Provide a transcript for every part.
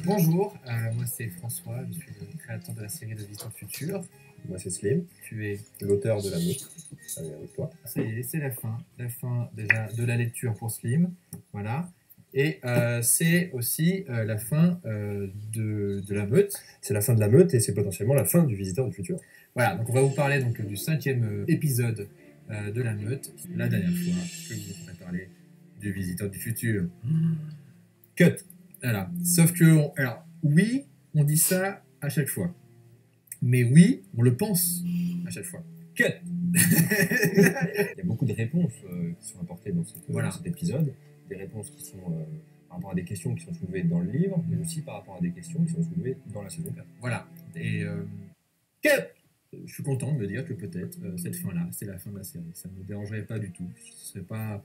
Bonjour, moi c'est François, je suis le créateur de la série de Visiteur Futur. Moi c'est Slim, Tu es l'auteur de La Meute. Allez, avec toi. Ça y est, c'est la fin déjà de la lecture pour Slim, voilà. Et c'est aussi la fin de La Meute. C'est la fin de La Meute et c'est potentiellement la fin du Visiteur du Futur. Voilà, donc on va vous parler donc, du 5e épisode de La Meute, la dernière fois que je vous aurais parlé du Visiteur du Futur. Cut. Voilà. Sauf que, alors, oui, on dit ça à chaque fois. Mais oui, on le pense à chaque fois. Cut. Il y a beaucoup de réponses qui sont apportées dans cet épisode. Des réponses qui sont par rapport à des questions qui sont soulevées dans le livre, mais aussi par rapport à des questions qui sont soulevées dans la saison 4. Voilà. Et cut. Je suis content de me dire que peut-être cette fin-là, c'est la fin de la série. Ça ne me dérangerait pas du tout. Ce serait pas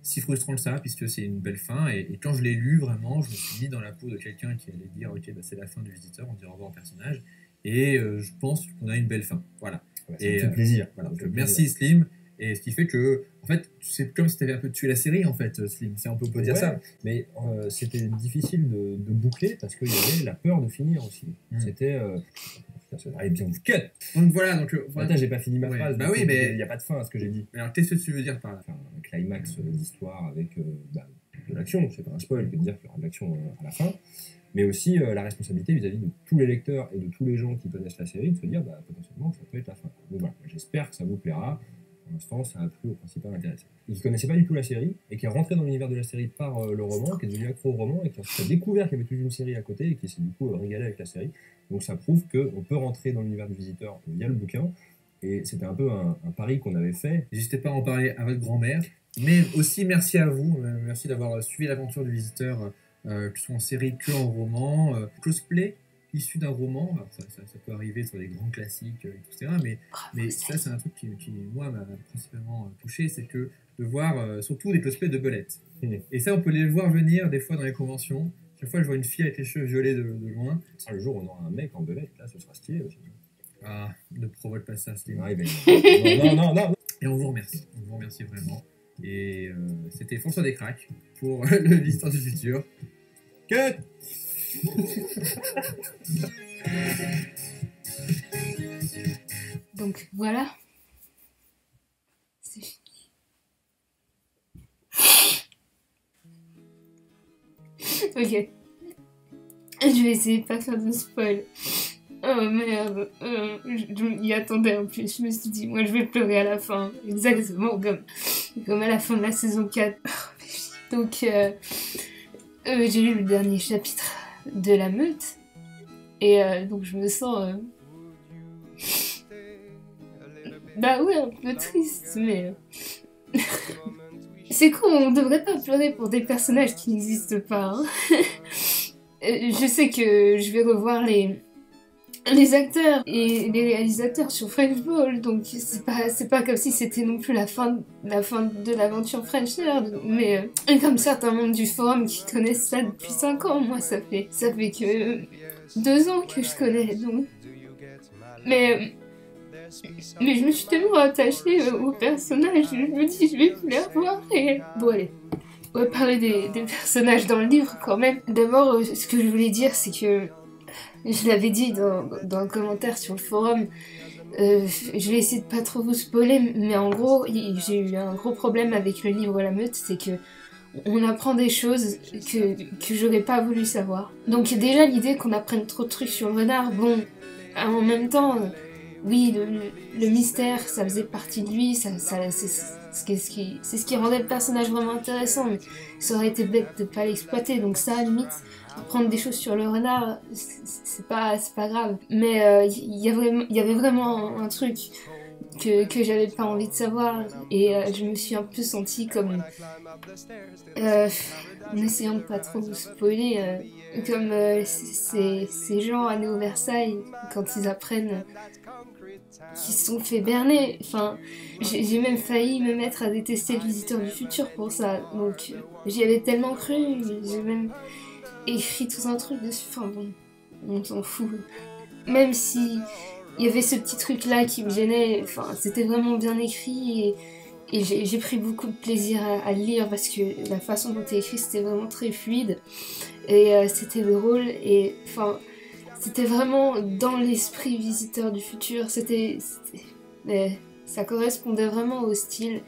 si frustrant que ça, puisque c'est une belle fin. Et quand je l'ai lu, vraiment, je me suis mis dans la peau de quelqu'un qui allait dire « Ok, bah, c'est la fin du Visiteur, on dit au revoir au personnage. » Et je pense qu'on a une belle fin. Voilà. Ouais, ça me fait plaisir. Voilà, merci Slim. Et ce qui fait que, en fait, c'est comme si tu avais un peu tué la série, en fait, Slim. On peut dire ça. Mais c'était difficile de boucler parce qu'il y avait la peur de finir aussi. C'était... Allez, bien, vous cut. Donc voilà, Attends, j'ai pas fini ma phrase. Bah oui, mais il n'y a pas de fin à ce que j'ai dit. Alors, qu'est-ce que tu veux dire par là? Enfin, un climax d'histoire avec de l'action. C'est pas un spoil que de dire qu'il y aura de l'action à la fin. Mais aussi la responsabilité vis-à-vis de tous les lecteurs et de tous les gens qui connaissent la série de se dire potentiellement ça peut être la fin. Donc voilà, j'espère que ça vous plaira. Pour l'instant, ça a plu au principal intéressé. Et qui connaissait pas du tout la série et qui est rentré dans l'univers de la série par le roman, qui est devenu accro au roman et qui ensuite a découvert qu'il y avait toute une série à côté et qui s'est du coup régalé avec la série. Donc ça prouve qu'on peut rentrer dans l'univers du Visiteur via le bouquin. Et c'était un peu un pari qu'on avait fait. N'hésitez pas à en parler à votre grand-mère. Mais aussi merci à vous. Merci d'avoir suivi l'aventure du Visiteur, que ce soit en série que en roman. Cosplay issu d'un roman. Alors ça peut arriver sur les grands classiques, etc. Mais ça, c'est un truc qui moi, m'a principalement touché. C'est que de voir surtout des cosplays de Belette. Et ça, on peut les voir venir des fois dans les conventions. Chaque fois, je vois une fille avec les cheveux violets de loin. Le jour où on aura un mec en Belette, là, ce sera stylé aussi. Ah, ne provoque pas ça, Slim. Non. Et on vous remercie. On vous remercie vraiment. Et c'était François Descraques pour le Visiteur du Futur. Cut. Donc voilà. C'est fini. Ok. Je vais essayer de pas faire de spoil. Oh merde. Je m'y attendais en plus. Je me suis dit, moi je vais pleurer à la fin. Exactement comme à la fin de la saison 4. Donc j'ai lu le dernier chapitre de La Meute. Et donc je me sens... Bah ouais, un peu triste, mais... C'est con, on devrait pas pleurer pour des personnages qui n'existent pas. Hein. Je sais que je vais revoir les acteurs et les réalisateurs sur French Ball, donc c'est pas comme si c'était non plus la fin de l'aventure French Nerd, mais comme certains membres du forum qui connaissent ça depuis 5 ans, moi ça fait que 2 ans que je connais, donc... Mais je me suis tellement attachée au personnage, je me dis je vais plus les revoir et... Bon allez, on va parler des personnages dans le livre quand même. D'abord, ce que je voulais dire, c'est que je l'avais dit dans un commentaire sur le forum, je vais essayer de pas trop vous spoiler, mais en gros, j'ai eu un gros problème avec le livre La Meute, c'est que on apprend des choses que j'aurais pas voulu savoir. Donc déjà l'idée qu'on apprenne trop de trucs sur le renard, bon, en même temps, oui, le mystère, ça faisait partie de lui, c'est ce qui rendait le personnage vraiment intéressant, mais ça aurait été bête de pas l'exploiter, donc ça, à la limite, apprendre des choses sur le renard, c'est pas grave. Mais il y avait vraiment un truc que j'avais pas envie de savoir, et je me suis un peu sentie comme... en essayant de pas trop vous spoiler, comme ces gens à Néo-Versailles, quand ils apprennent qu'ils se sont fait berner. Enfin, j'ai même failli me mettre à détester le Visiteur du Futur pour ça. Donc j'y avais tellement cru, j'ai même écrit tout un truc dessus. Enfin bon, on s'en fout. Même si il y avait ce petit truc là qui me gênait, enfin c'était vraiment bien écrit Et j'ai pris beaucoup de plaisir à le lire parce que la façon dont il est écrit, c'était vraiment très fluide. Et c'était drôle. Et enfin, c'était vraiment dans l'esprit Visiteur du futur. Ça correspondait vraiment au style.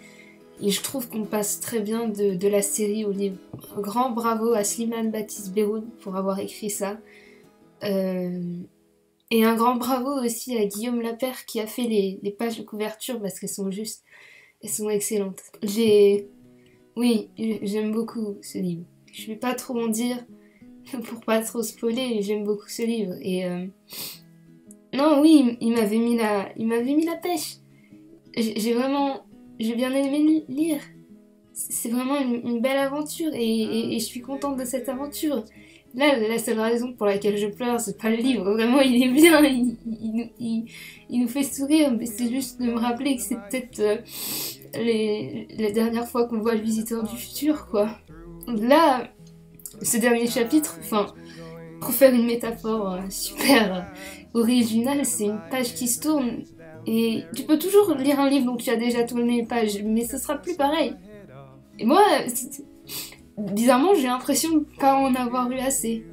Et je trouve qu'on passe très bien de la série au livre. Un grand bravo à Slimane Baptiste Berhoud pour avoir écrit ça. Et un grand bravo aussi à Guillaume Lapère qui a fait les pages de couverture parce qu'elles sont juste... Elles sont excellentes. Oui, j'aime beaucoup ce livre. Je vais pas trop en dire pour pas trop spoiler, mais j'aime beaucoup ce livre. Et non, oui, il m'avait mis la pêche. J'ai bien aimé lire. C'est vraiment une belle aventure et je suis contente de cette aventure. Là, la seule raison pour laquelle je pleure, c'est pas le livre. Vraiment, il est bien, il nous fait sourire, mais c'est juste de me rappeler que c'est peut-être la dernière fois qu'on voit le Visiteur du futur, quoi. Là, ce dernier chapitre, enfin, pour faire une métaphore super originale, c'est une page qui se tourne. Et tu peux toujours lire un livre dont tu as déjà tourné les pages, mais ce sera plus pareil. Et moi, bizarrement, j'ai l'impression de pas en avoir eu assez.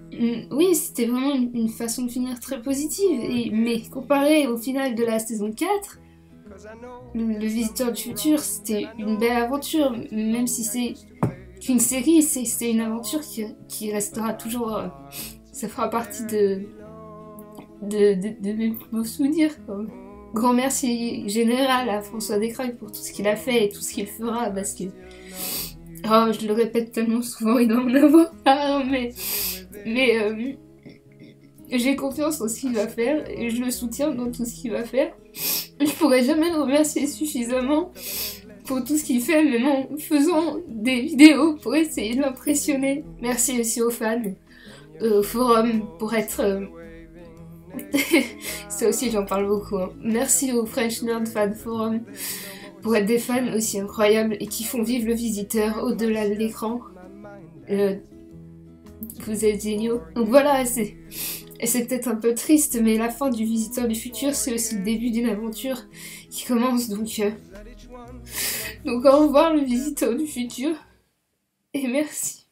Oui, c'était vraiment une façon de finir très positive, mais comparé au final de la saison 4, le Visiteur du futur, c'était une belle aventure, même si c'est qu'une série, c'est une aventure qui restera toujours... ça fera partie de mes beaux souvenirs, quoi. Grand merci général à François Descraques pour tout ce qu'il a fait et tout ce qu'il fera, parce que... Oh, je le répète tellement souvent, il doit en avoir marre, mais j'ai confiance en ce qu'il va faire et je le soutiens dans tout ce qu'il va faire. Je pourrais jamais le remercier suffisamment pour tout ce qu'il fait, même en faisant des vidéos pour essayer de l'impressionner. Merci aussi aux fans, au forum pour être... Ça aussi j'en parle beaucoup, hein. Merci au French Nerd Fan Forum pour être des fans aussi incroyables et qui font vivre le Visiteur au-delà de l'écran. Vous êtes géniaux. Donc voilà, c'est peut-être un peu triste, mais la fin du Visiteur du futur, c'est aussi le début d'une aventure qui commence, donc au revoir le Visiteur du futur, et merci.